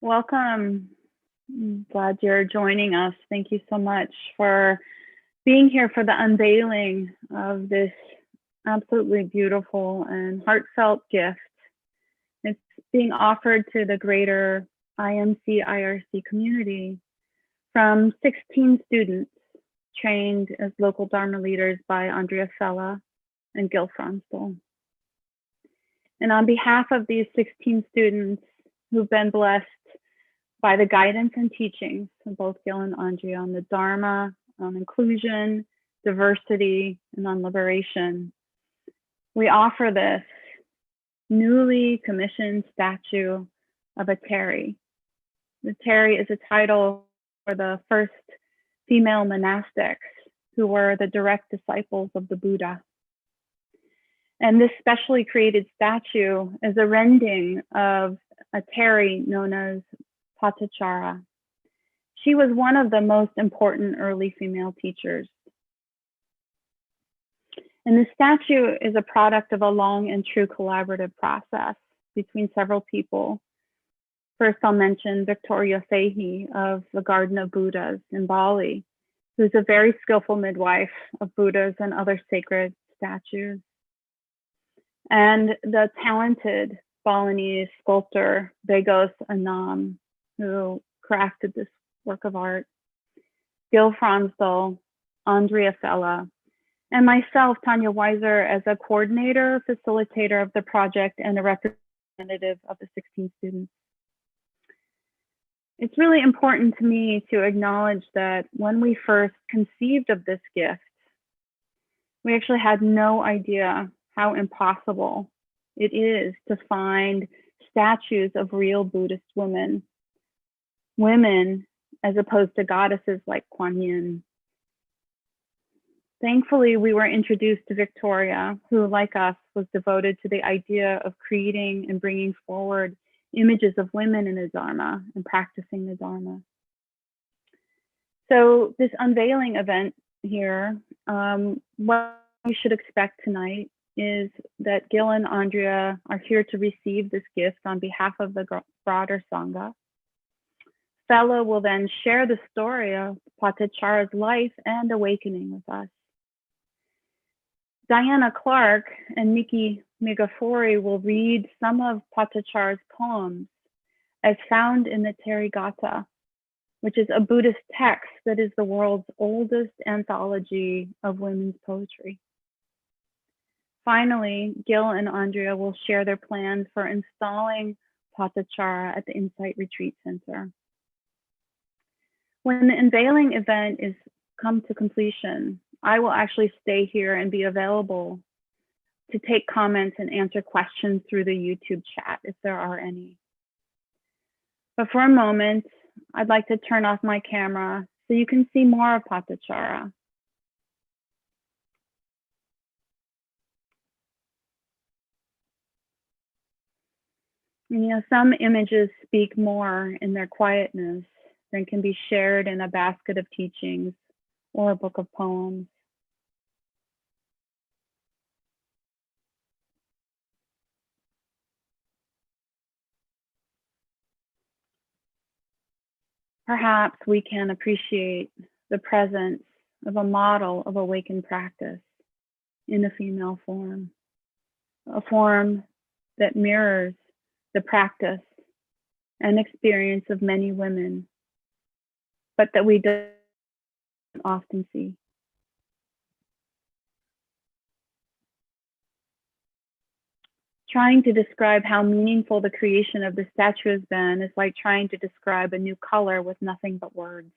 Welcome. I'm glad you're joining us. Thank you so much for being here for the unveiling of this absolutely beautiful and heartfelt gift. It's being offered to the greater IMC IRC community from 16 students trained as local Dharma leaders by Andrea Fella and Gil Fronsdal. And on behalf of these 16 students who've been blessed by the guidance and teachings of both Gil and Andrea on the Dharma, on inclusion, diversity, and on liberation, we offer this newly commissioned statue of a Theri. The Theri is a title for the first female monastics who were the direct disciples of the Buddha. And this specially created statue is a rending of a Theri known as Patachara. She was one of the most important early female teachers. And the statue is a product of a long and true collaborative process between several people. First, I'll mention Victoria Fahey of the Garden of Buddhas in Bali, who's a very skillful midwife of Buddhas and other sacred statues. And the talented Balinese sculptor Begos Anam, who crafted this work of art, Gil Fronsdal, Andrea Fella, and myself, Tanya Wiser, as a coordinator, facilitator of the project, and a representative of the 16 students. It's really important to me to acknowledge that when we first conceived of this gift, we actually had no idea how impossible it is to find statues of real Buddhist women as opposed to goddesses like Kuan Yin. Thankfully, we were introduced to Victoria, who, like us, was devoted to the idea of creating and bringing forward images of women in the Dharma and practicing the Dharma. So this unveiling event here, what you should expect tonight is that Gil and Andrea are here to receive this gift on behalf of the broader Sangha. Fella will then share the story of Patachara's life and awakening with us. Diana Clark and Nikki Mirghafori will read some of Patachara's poems as found in the Therigatha, which is a Buddhist text that is the world's oldest anthology of women's poetry. Finally, Gil and Andrea will share their plans for installing Patachara at the Insight Retreat Center. When the unveiling event is come to completion, I will actually stay here and be available to take comments and answer questions through the YouTube chat if there are any. But for a moment, I'd like to turn off my camera so you can see more of Patachara. You know, some images speak more in their quietness than can be shared in a basket of teachings or a book of poems. Perhaps we can appreciate the presence of a model of awakened practice in a female form, a form that mirrors the practice and experience of many women, but that we don't often see. Trying to describe how meaningful the creation of the statue has been is like trying to describe a new color with nothing but words.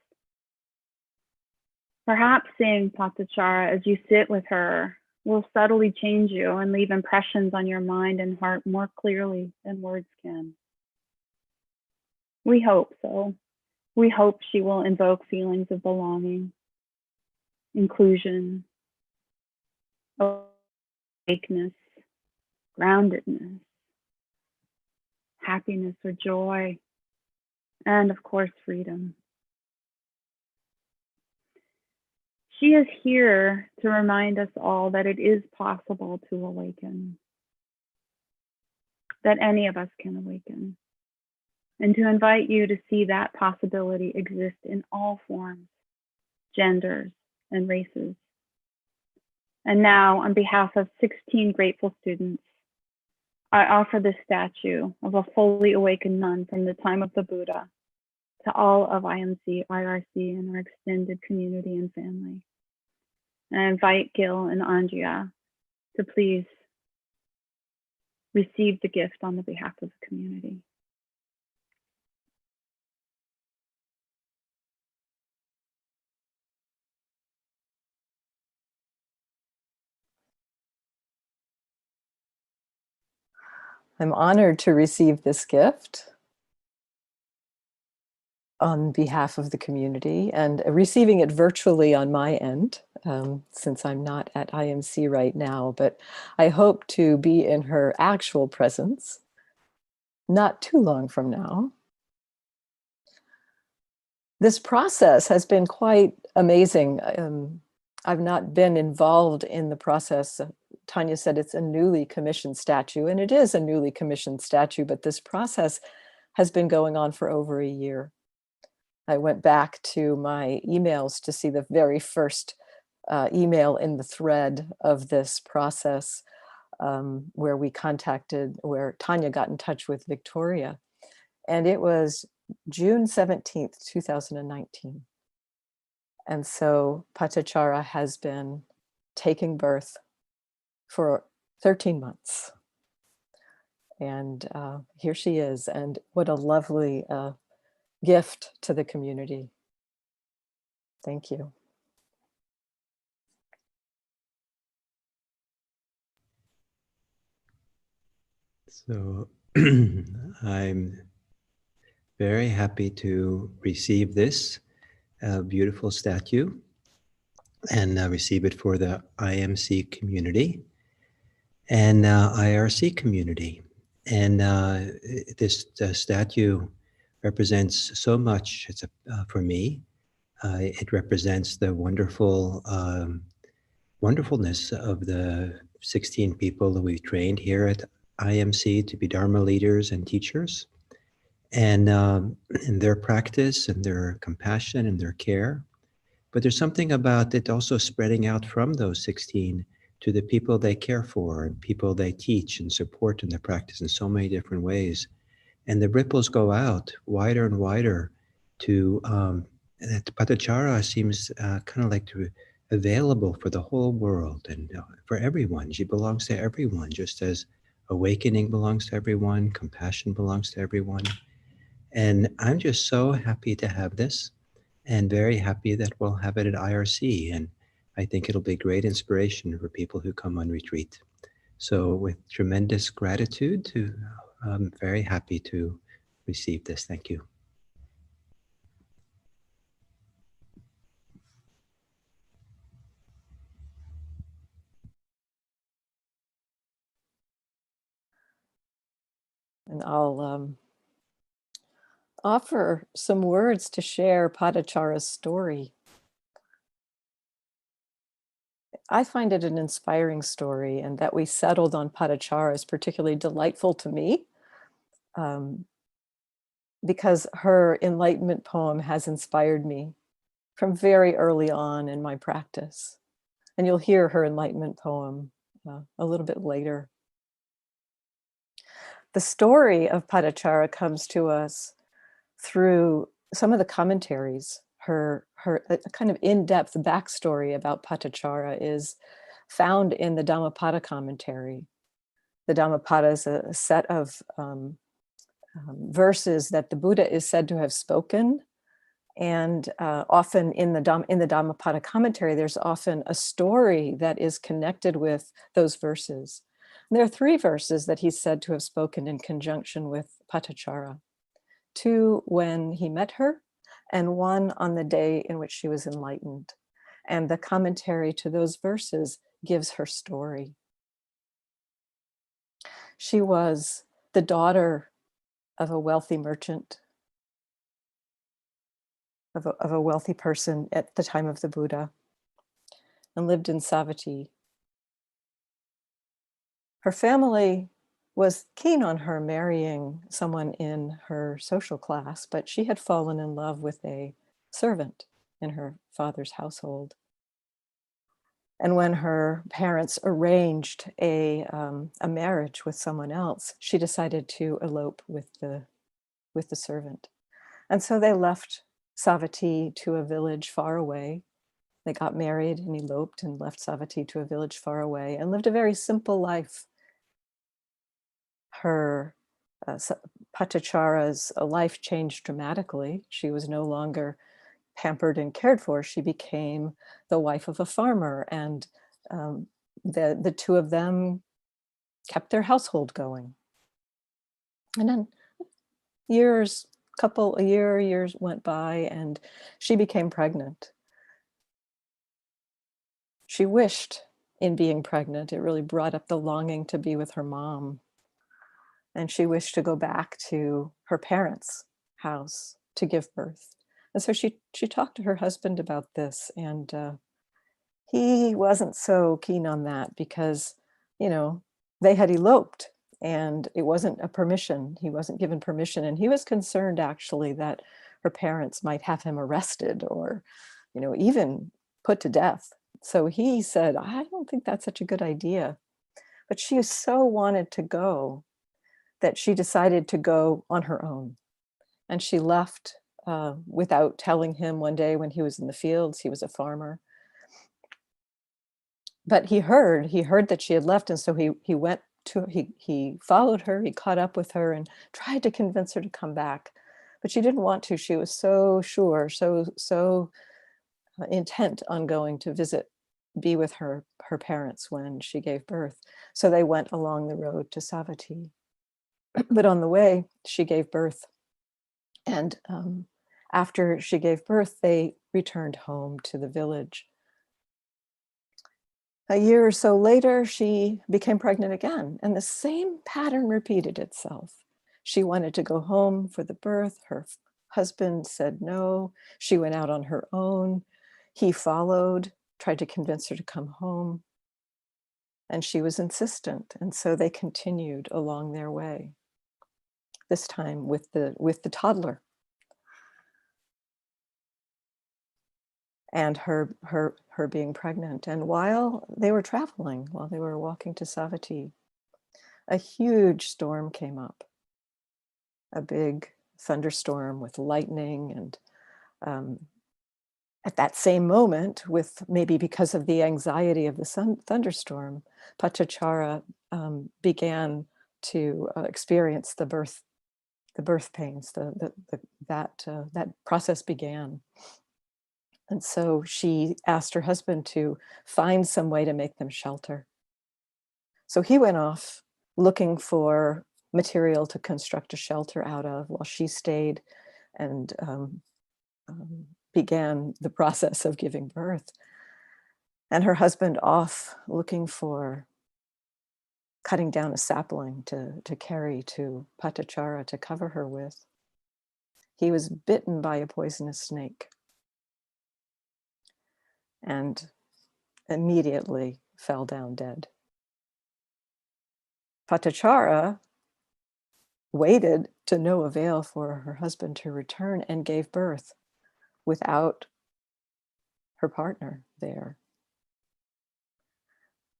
Perhaps seeing Patachara as you sit with her will subtly change you and leave impressions on your mind and heart more clearly than words can. We hope so. We hope she will invoke feelings of belonging, inclusion, awakeness, groundedness, happiness or joy, and of course, freedom. She is here to remind us all that it is possible to awaken, that any of us can awaken. and to invite you to see that possibility exist in all forms, genders, and races. And now, on behalf of 16 grateful students, I offer this statue of a fully awakened nun from the time of the Buddha to all of IMC, IRC, and our extended community and family. And I invite Gil and Andrea to please receive the gift on the behalf of the community. I'm honored to receive this gift on behalf of the community and receiving it virtually on my end, since I'm not at IMC right now, but I hope to be in her actual presence not too long from now. This process has been quite amazing. I've not been involved in the process. Tanya said it's a newly commissioned statue, and it is a newly commissioned statue, but this process has been going on for over a year. I went back to my emails to see the very first email in the thread of this process, where Tanya got in touch with Victoria. And it was June 17th, 2019. And so Patachara has been taking birth for 13 months. And here she is. And what a lovely gift to the community. Thank you. So I'm very happy to receive this beautiful statue and receive it for the IMC community and IRC community. And this statue represents so much. It's for me. It represents the wonderfulness of the 16 people that we've trained here at IMC to be Dharma leaders and teachers, and in their practice and their compassion and their care. But there's something about it also spreading out from those 16 to the people they care for and people they teach and support in their practice in so many different ways. And the ripples go out wider and wider to Patachara seems kind of like available for the whole world and for everyone. She belongs to everyone, just as awakening belongs to everyone, compassion belongs to everyone. And I'm just so happy to have this and very happy that we'll have it at IRC. And I think it'll be great inspiration for people who come on retreat. So with tremendous gratitude, I'm very happy to receive this. Thank you. And I'll offer some words to share Patachara's story. I find it an inspiring story, and that we settled on Patachara is particularly delightful to me, because her enlightenment poem has inspired me from very early on in my practice. And you'll hear her enlightenment poem a little bit later. The story of Patachara comes to us through some of the commentaries. Her kind of in-depth backstory about Patachara is found in the Dhammapada commentary. The Dhammapada is a set of verses that the Buddha is said to have spoken, and often in the Dhammapada commentary, there's often a story that is connected with those verses. And there are 3 verses that he's said to have spoken in conjunction with Patachara. 2 when he met her, and 1 on the day in which she was enlightened. And the commentary to those verses gives her story. She was the daughter of a wealthy merchant, of a wealthy person at the time of the Buddha, and lived in Savatthi. Her family was keen on her marrying someone in her social class, but she had fallen in love with a servant in her father's household. And when her parents arranged a marriage with someone else, she decided to elope with the servant. And so they left Savatthi to a village far away. They got married and eloped and left Savatthi to a village far away and lived a very simple life. Her Patachara's life changed dramatically. She was no longer pampered and cared for. She became the wife of a farmer, and the two of them kept their household going. And then years went by, and she became pregnant. She wished in being pregnant, it really brought up the longing to be with her mom. And she wished to go back to her parents' house to give birth. And so she talked to her husband about this, and he wasn't so keen on that because, you know, they had eloped and it wasn't a permission. He wasn't given permission, and he was concerned actually that her parents might have him arrested or, you know, even put to death. So he said, I don't think that's such a good idea. But she so wanted to go that she decided to go on her own. And she left without telling him one day when he was in the fields. He was a farmer. But he heard that she had left. And so he followed her, he caught up with her and tried to convince her to come back. But she didn't want to. She was so sure, so intent on going to be with her parents when she gave birth. So they went along the road to Savatthi. But on the way, she gave birth. And after she gave birth, they returned home to the village. A year or so later, she became pregnant again, and the same pattern repeated itself. She wanted to go home for the birth. Her husband said no. She went out on her own. He followed, tried to convince her to come home. And she was insistent, and so they continued along their way, this time with the toddler. And her being pregnant. And while they were traveling, while they were walking to Savatthi, a huge storm came up, a big thunderstorm with lightning. And at that same moment, with maybe because of the anxiety of the thunderstorm, Patachara began to experience the birth pains. That process began. And so she asked her husband to find some way to make them shelter. So he went off looking for material to construct a shelter out of while she stayed and began the process of giving birth. And her husband off looking for cutting down a sapling to carry to Patachara to cover her with. He was bitten by a poisonous snake and immediately fell down dead. Patachara waited to no avail for her husband to return and gave birth without her partner there.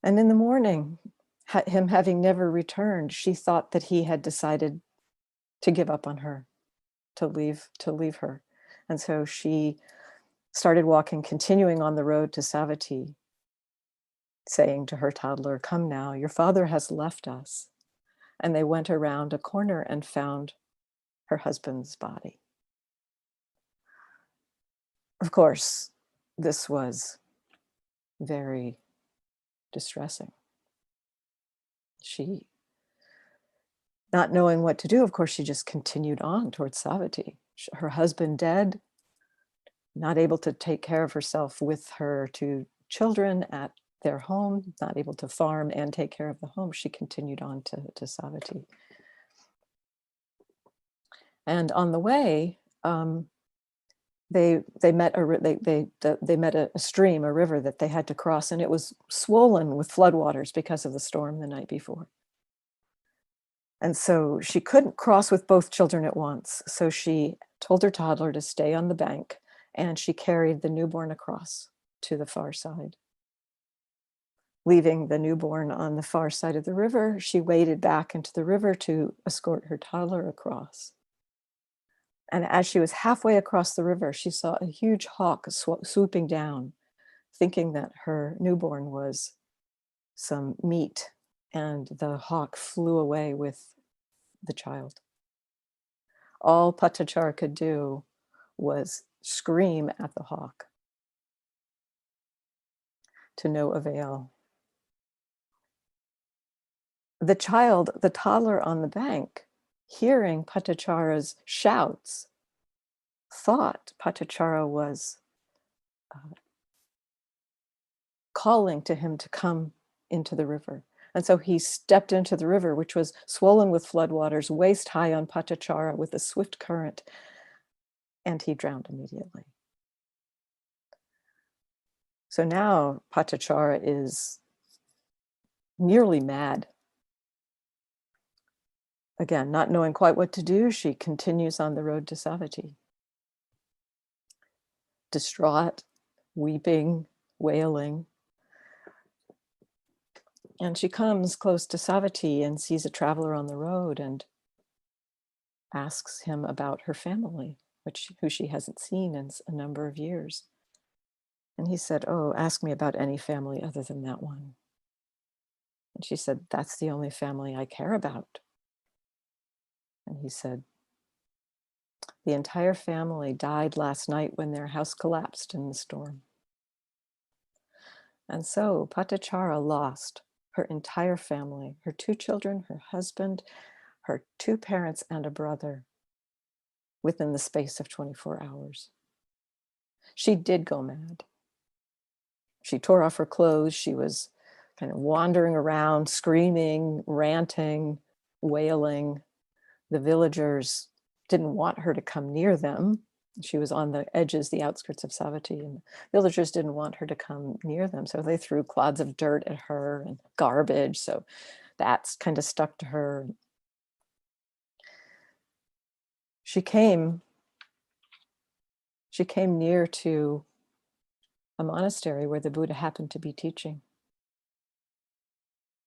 And in the morning, him having never returned, she thought that he had decided to give up on her, to leave her. And so she started walking, continuing on the road to Savatthi, saying to her toddler, "Come now, your father has left us." And they went around a corner and found her husband's body. Of course, this was very distressing. She, not knowing what to do, of course, she just continued on towards Savatthi. Her husband dead, not able to take care of herself with her two children at their home, not able to farm and take care of the home, she continued on to Savatthi. And on the way, they met a stream, a river that they had to cross, and it was swollen with floodwaters because of the storm the night before. And so she couldn't cross with both children at once. So she told her toddler to stay on the bank, and she carried the newborn across to the far side. Leaving the newborn on the far side of the river, she waded back into the river to escort her toddler across. And as she was halfway across the river, she saw a huge hawk swooping down, thinking that her newborn was some meat, and the hawk flew away with the child. All Patachara could do was scream at the hawk, to no avail. The child, the toddler on the bank, hearing Patachara's shouts, thought Patachara was calling to him to come into the river. And so he stepped into the river, which was swollen with floodwaters, waist high on Patachara with a swift current, and he drowned immediately. So now Patachara is nearly mad. Again, not knowing quite what to do, she continues on the road to Savatthi. Distraught, weeping, wailing. And she comes close to Savatthi and sees a traveler on the road and asks him about her family, who she hasn't seen in a number of years. And he said, "Oh, ask me about any family other than that one." And she said, "That's the only family I care about." And he said, "The entire family died last night when their house collapsed in the storm." And so Patachara lost her entire family, her 2 children, her husband, her 2 parents, and a brother within the space of 24 hours. She did go mad. She tore off her clothes. She was kind of wandering around, screaming, ranting, wailing. The villagers didn't want her to come near them. She was on the edges, the outskirts of Savatthi, and villagers didn't want her to come near them. So they threw clods of dirt at her and garbage. So that's kind of stuck to her. She came near to a monastery where the Buddha happened to be teaching.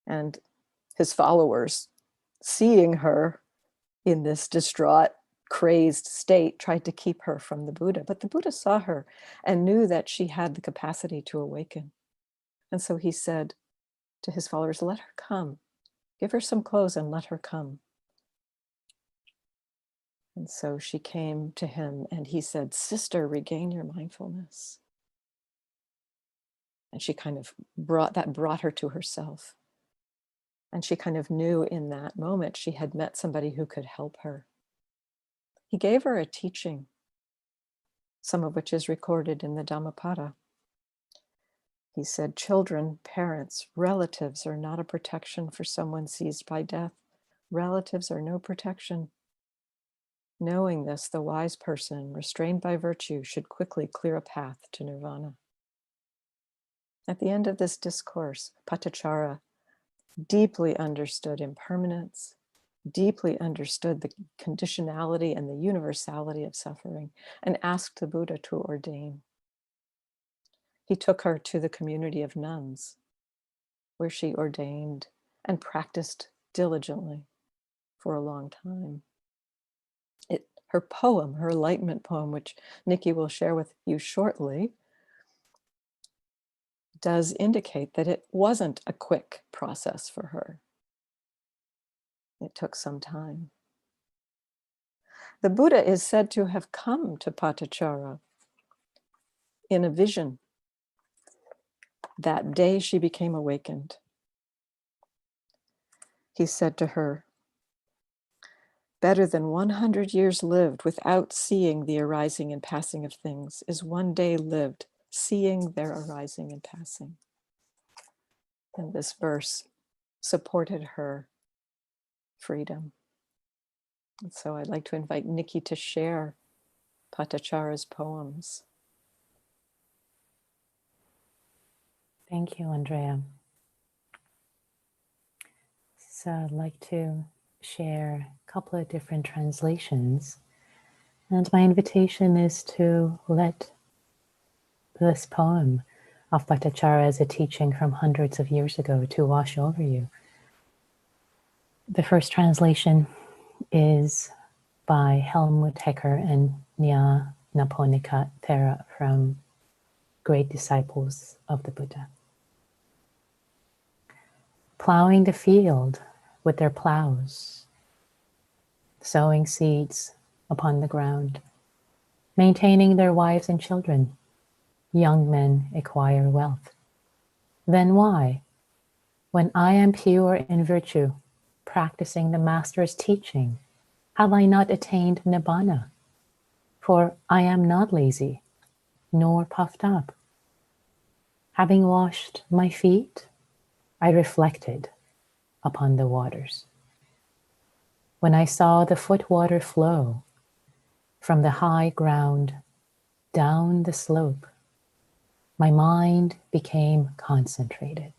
And his followers, seeing her in this distraught, crazed state, tried to keep her from the Buddha. But the Buddha saw her and knew that she had the capacity to awaken. And so he said to his followers, "Let her come. Give her some clothes and let her come." And so she came to him and he said, "Sister, regain your mindfulness." And she kind of brought her to herself. And she kind of knew in that moment she had met somebody who could help her. He gave her a teaching, some of which is recorded in the Dhammapada. He said, "Children, parents, relatives are not a protection for someone seized by death. Relatives are no protection. Knowing this, the wise person, restrained by virtue, should quickly clear a path to nirvana." At the end of this discourse, Patachara deeply understood impermanence, deeply understood the conditionality and the universality of suffering, and asked the Buddha to ordain. He took her to the community of nuns, where she ordained and practiced diligently for a long time. Her poem, her enlightenment poem, which Nikki will share with you shortly, does indicate that it wasn't a quick process for her. It took some time. The Buddha is said to have come to Patachara in a vision that day she became awakened. He said to her, "Better than 100 years lived without seeing the arising and passing of things is one day lived seeing their arising and passing." And this verse supported her freedom. And so I'd like to invite Nikki to share Patachara's poems. Thank you, Andrea. So I'd like to share a couple of different translations. And my invitation is to let this poem of Patachara as a teaching from hundreds of years ago to wash over you. The first translation is by Helmut Hecker and Nya Naponika Thera from Great Disciples of the Buddha. Plowing the field with their plows, sowing seeds upon the ground, maintaining their wives and children, young men acquire wealth. Then why, when I am pure in virtue, practicing the Master's teaching, have I not attained Nibbana? For I am not lazy, nor puffed up. Having washed my feet, I reflected upon the waters. When I saw the foot water flow from the high ground down the slope, my mind became concentrated,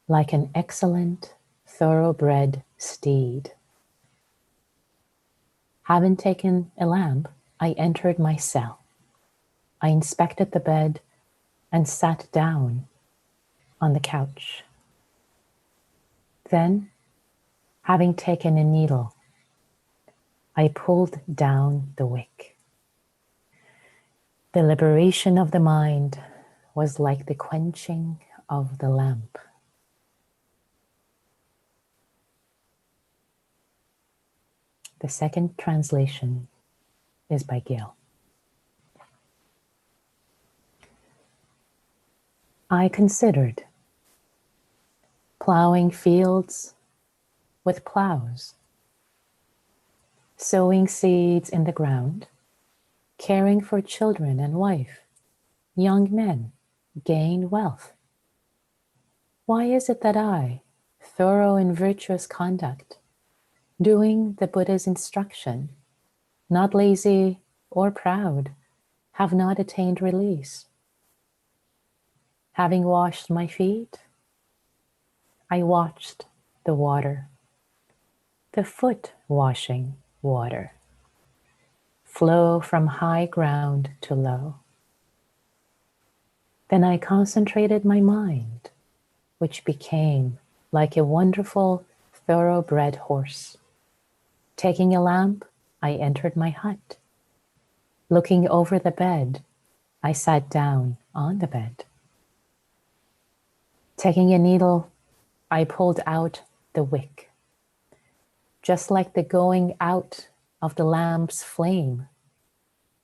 like an excellent, thoroughbred steed. Having taken a lamp, I entered my cell. I inspected the bed and sat down on the couch. Then, having taken a needle, I pulled down the wick. The liberation of the mind was like the quenching of the lamp. The second translation is by Gil. I considered plowing fields with plows, sowing seeds in the ground, caring for children and wife, young men, gain wealth. Why is it that I, thorough in virtuous conduct, doing the Buddha's instruction, not lazy or proud, have not attained release? Having washed my feet, I watched the water, the foot washing water, flow from high ground to low. Then I concentrated my mind, which became like a wonderful thoroughbred horse. Taking a lamp, I entered my hut. Looking over the bed, I sat down on the bed. Taking a needle, I pulled out the wick. Just like the going out of the lamp's flame,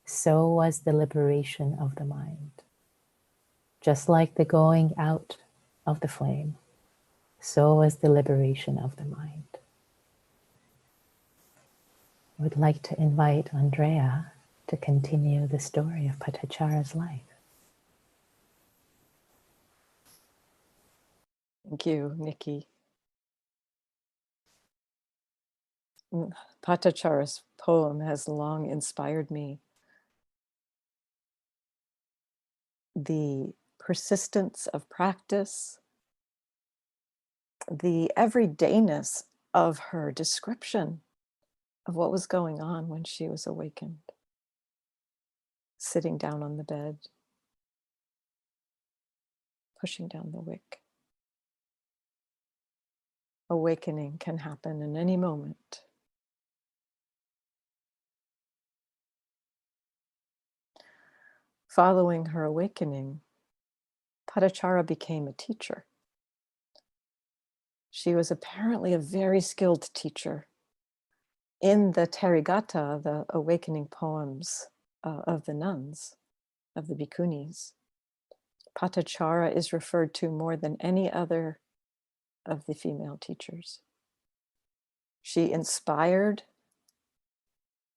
so was the liberation of the mind. Just like the going out of the flame, so was the liberation of the mind. I would like to invite Andrea to continue the story of Patachara's life. Thank you, Nikki. Patachara's poem has long inspired me. The persistence of practice, the everydayness of her description of what was going on when she was awakened, sitting down on the bed, pushing down the wick. Awakening can happen in any moment. Following her awakening, Patachara became a teacher. She was apparently a very skilled teacher. In the Therigatha, the awakening poems of the nuns, of the Bhikkhunis, Patachara is referred to more than any other of the female teachers. She inspired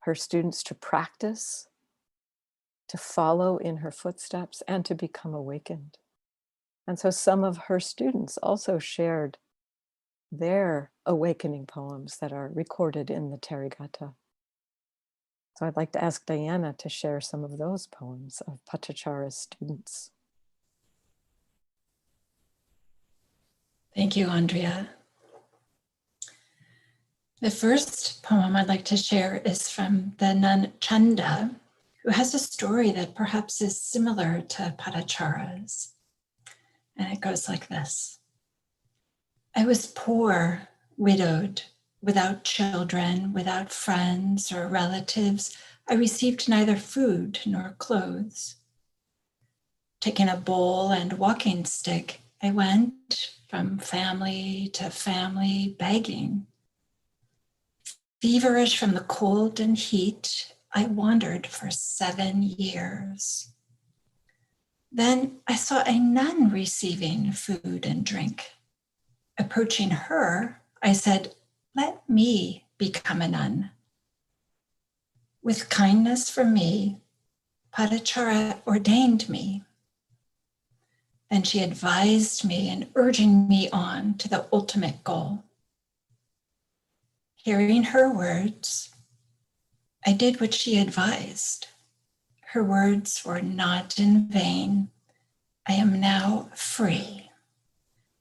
her students to practice, to follow in her footsteps, and to become awakened. And so some of her students also shared their awakening poems that are recorded in the Therigatha. So I'd like to ask Diana to share some of those poems of Patachara's students. Thank you, Andrea. The first poem I'd like to share is from the nun Chanda, who has a story that perhaps is similar to Patachara's. And it goes like this. I was poor, widowed, without children, without friends or relatives. I received neither food nor clothes. Taking a bowl and walking stick, I went from family to family begging. Feverish from the cold and heat, I wandered for 7 years. Then I saw a nun receiving food and drink. Approaching her, I said, "Let me become a nun." With kindness for me, Patachara ordained me. Then she advised me and urging me on to the ultimate goal. Hearing her words, I did what she advised. Her words were not in vain. I am now free,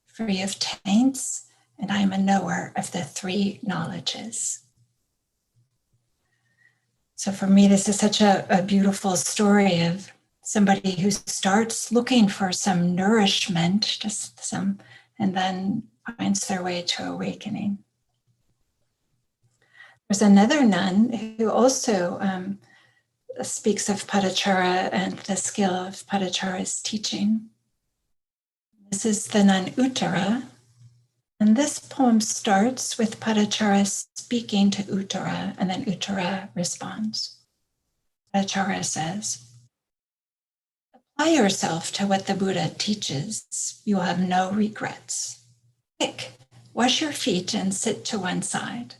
free of taints, and I am a knower of the 3 knowledges. So for me, this is such a beautiful story of somebody who starts looking for some nourishment, just some, and then finds their way to awakening. There's another nun who also speaks of Patachara and the skill of Patachara's teaching. This is the nun Uttara, and this poem starts with Patachara speaking to Uttara, and then Uttara responds. Patachara says, "Apply yourself to what the Buddha teaches. You will have no regrets. Quick, wash your feet and sit to one side.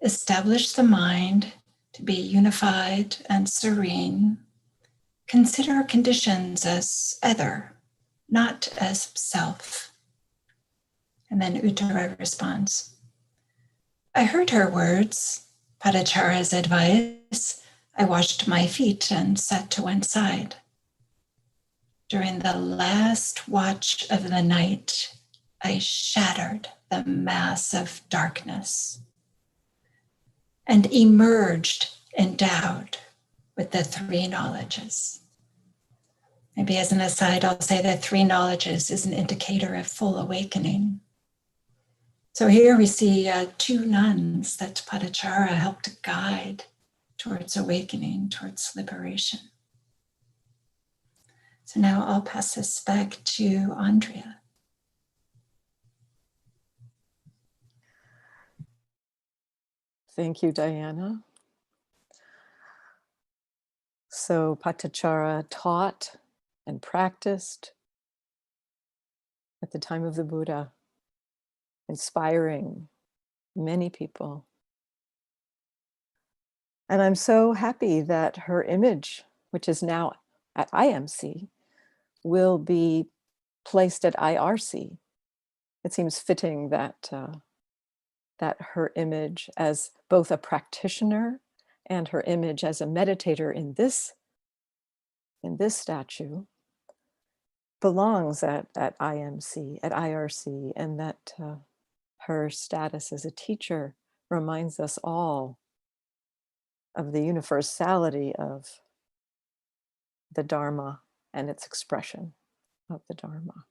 Establish the mind to be unified and serene. Consider conditions as other, not as self." And then Uttara responds, "I heard her words, Patachara's advice. I washed my feet and sat to one side. During the last watch of the night, I shattered the mass of darkness and emerged endowed with the 3 knowledges." Maybe as an aside, I'll say that 3 knowledges is an indicator of full awakening. So here we see 2 nuns that Patachara helped guide towards awakening, towards liberation. So now I'll pass this back to Andrea. Thank you, Diana. So Patachara taught and practiced at the time of the Buddha, inspiring many people. And I'm so happy that her image, which is now at IMC, will be placed at IRC. It seems fitting that that her image as both a practitioner and her image as a meditator in this statue belongs at IMC, at IRC, and that her status as a teacher reminds us all of the universality of the Dharma and its expression of the Dharma.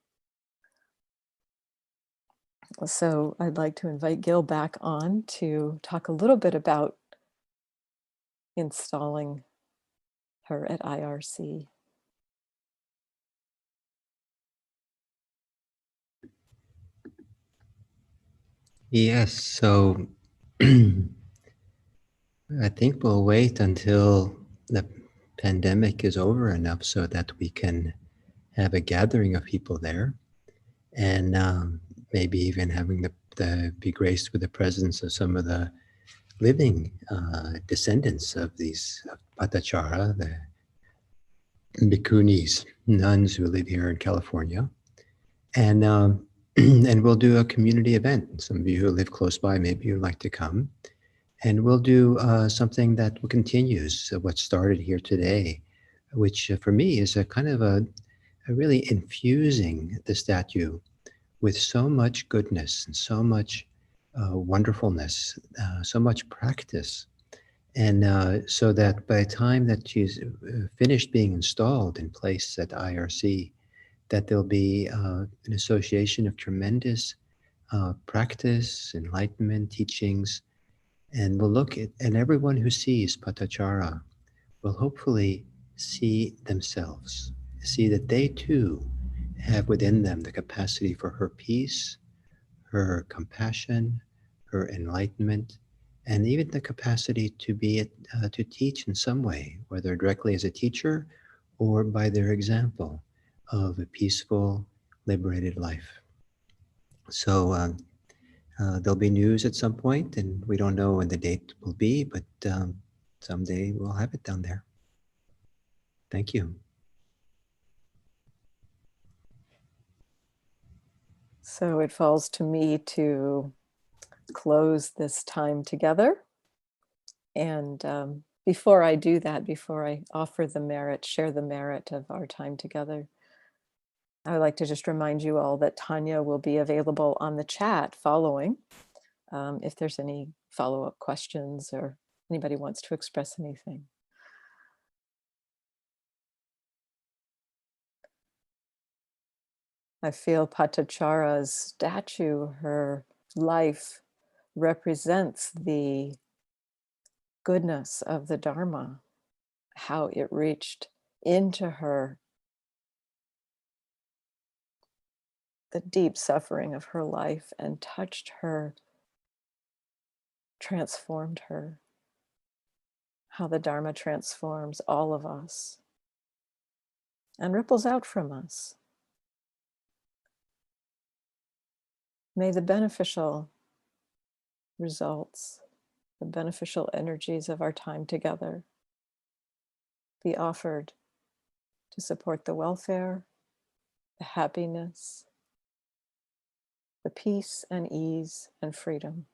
So I'd like to invite Gil back on to talk a little bit about installing her at IRC. Yes, so I think we'll wait until the pandemic is over enough so that we can have a gathering of people there, and maybe even having the be graced with the presence of some of the living descendants of these Patachara, the Bhikkhunis, nuns who live here in California, and and we'll do a community event. Some of you who live close by, maybe you'd like to come, and we'll do something that continues what started here today, which for me is a kind of a really infusing the statue with so much goodness and so much wonderfulness, so much practice. And so that by the time that she's finished being installed in place at IRC, that there'll be an association of tremendous practice, enlightenment, teachings, and we'll look at, and everyone who sees Patachara will hopefully see themselves, see that they too have within them the capacity for her peace, her compassion, her enlightenment, and even the capacity to be to teach in some way, whether directly as a teacher or by their example of a peaceful, liberated life. So there'll be news at some point, and we don't know when the date will be, but someday we'll have it down there. Thank you. So it falls to me to close this time together. And before I do that, before I offer the merit, share the merit of our time together, I would like to just remind you all that Tanya will be available on the chat following. If there's any follow-up questions or anybody wants to express anything. I feel Patachara's statue, her life, represents the goodness of the Dharma, how it reached into her, the deep suffering of her life, and touched her, transformed her, how the Dharma transforms all of us and ripples out from us. May the beneficial results, the beneficial energies of our time together be offered to support the welfare, the happiness, the peace and ease and freedom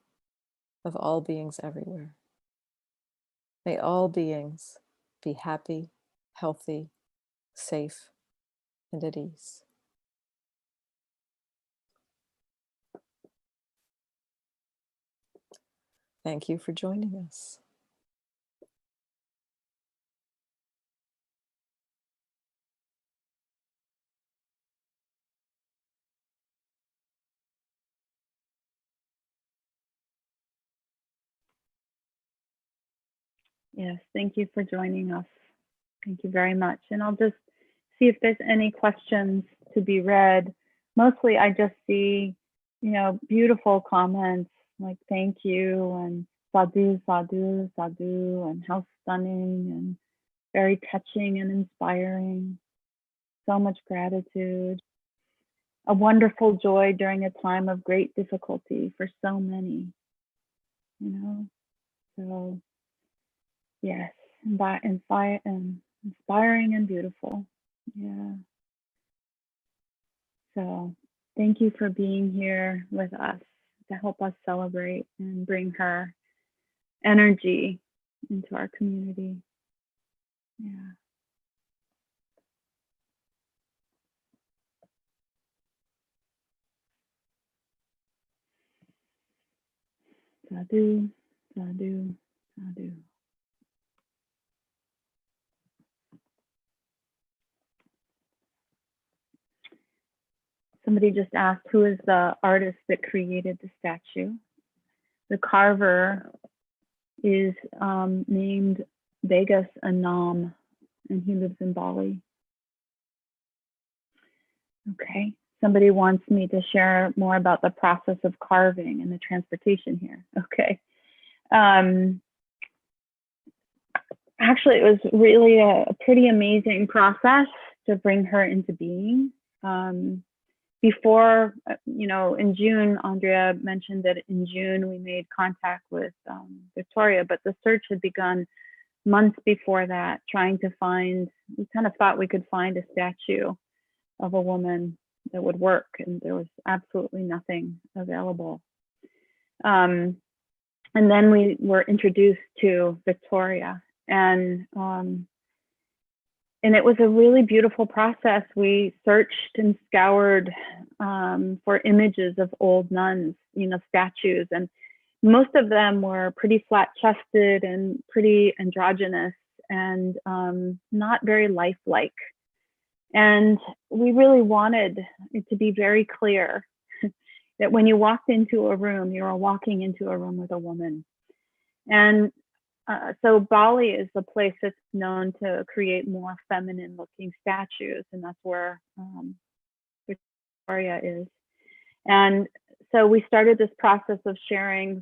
of all beings everywhere. May all beings be happy, healthy, safe, and at ease. Thank you for joining us. Yes, thank you for joining us. Thank you very much. And I'll just see if there's any questions to be read. Mostly I just see, beautiful comments like thank you and sadhu, sadhu, sadhu, and how stunning and very touching and inspiring. So much gratitude. A wonderful joy during a time of great difficulty for so many, So yes, inspiring and beautiful. Yeah. So thank you for being here with us to help us celebrate and bring her energy into our community. Yeah. Sadhu, sadhu, sadhu. Somebody just asked, who is the artist that created the statue? The carver is named Vegas Anam, and he lives in Bali. Okay. Somebody wants me to share more about the process of carving and the transportation here. Okay. Actually, it was really a pretty amazing process to bring her into being. Before, in June, Andrea mentioned that in June we made contact with Victoria, but the search had begun months before that, trying to find, we kind of thought we could find a statue of a woman that would work, and there was absolutely nothing available. And then we were introduced to Victoria, and it was a really beautiful process. We searched and scoured for images of old nuns, statues, and most of them were pretty flat-chested and pretty androgynous and not very lifelike. And we really wanted it to be very clear that when you walked into a room, you were walking into a room with a woman. And so Bali is a place that's known to create more feminine looking statues, and that's where Victoria is. And so we started this process of sharing